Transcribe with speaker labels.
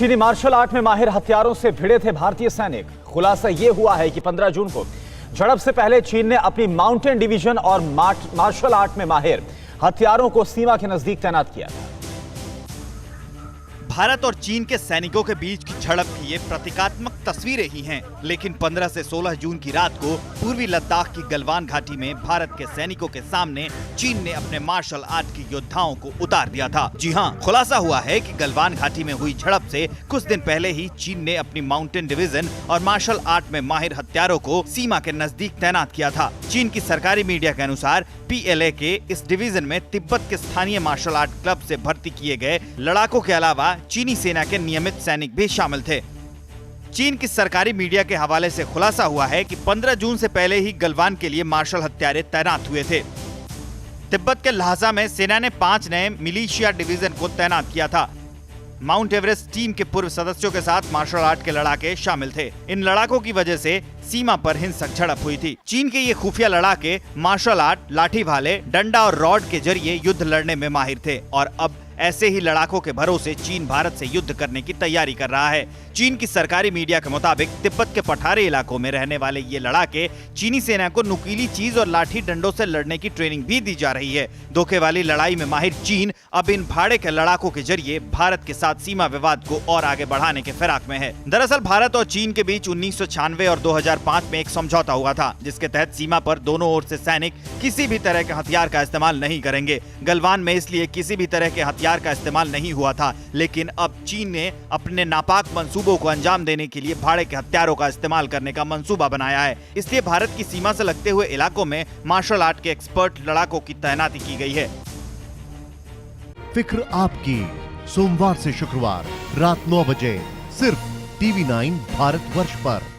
Speaker 1: चीनी martial art में माहिर हथियारों से भिड़े थे भारतीय सैनिक। खुलासा यह हुआ है कि 15 जून को झड़प से पहले चीन ने अपनी माउंटेन डिवीजन और मार्शल आर्ट में माहिर हथियारों को सीमा के नजदीक तैनात किया था।
Speaker 2: भारत और चीन के सैनिकों के बीच की झड़प की ये प्रतीकात्मक तस्वीरें ही हैं, लेकिन 15 से 16 जून की रात को पूर्वी लद्दाख की गलवान घाटी में भारत के सैनिकों के सामने चीन ने अपने मार्शल आर्ट के योद्धाओं को उतार दिया था। जी हां, खुलासा हुआ है कि गलवान घाटी में हुई झड़प से कुछ दिन पहले ही चीन ने अपनी माउंटेन डिवीजन और मार्शल आर्ट में माहिर हत्यारों को सीमा के नजदीक तैनात किया था। चीन की सरकारी मीडिया के अनुसार PLA के इस डिवीजन में तिब्बत के स्थानीय मार्शल आर्ट क्लब से भर्ती किए गए लड़ाकों के अलावा चीनी सेना के नियमित सैनिक भी शामिल थे। चीन की सरकारी मीडिया के हवाले से खुलासा हुआ है कि 15 जून से पहले ही गलवान के लिए मार्शल हत्यारे तैनात हुए थे। तिब्बत के ल्हासा में सेना ने 5 नए मिलिशिया डिवीजन को तैनात किया था। माउंट एवरेस्ट टीम के पूर्व सदस्यों के साथ मार्शल आर्ट के लड़ाके शामिल थे। इन लड़ाकों की वजह से सीमा पर हिंसक झड़प हुई थी। चीन के ये खुफिया लड़ाके मार्शल आर्ट, लाठी भाले, डंडा और रॉड के जरिए युद्ध लड़ने में माहिर थे और अब ऐसे ही लड़ाकों के भरोसे चीन भारत से युद्ध करने की तैयारी कर रहा है। चीन की सरकारी मीडिया के मुताबिक तिब्बत के पठारी इलाकों में रहने वाले ये लड़ाके चीनी सेना को नुकीली चीज और लाठी डंडों से लड़ने की ट्रेनिंग भी दी जा रही है। धोखे वाली लड़ाई में माहिर चीन अब इन भाड़े के लड़ाकों के जरिए भारत के साथ सीमा विवाद को और आगे बढ़ाने के फिराक में है। दरअसल भारत और चीन के बीच 1996 और 2005 में एक समझौता हुआ था, जिसके तहत सीमा पर दोनों ओर से सैनिक किसी भी तरह के हथियार का इस्तेमाल नहीं करेंगे। गलवान में इसलिए किसी भी तरह के हथियार का इस्तेमाल नहीं हुआ था, लेकिन अब चीन ने अपने नापाक मंसूबों को अंजाम देने के लिए भाड़े के हथियारों का इस्तेमाल करने का मंसूबा बनाया है। इसलिए भारत की सीमा से लगते हुए इलाकों में मार्शल आर्ट के एक्सपर्ट लड़ाकों की तैनाती की गई है।
Speaker 3: फिक्र आपकी, सोमवार से शुक्रवार रात 9 बजे सिर्फ TV9 भारतवर्ष पर।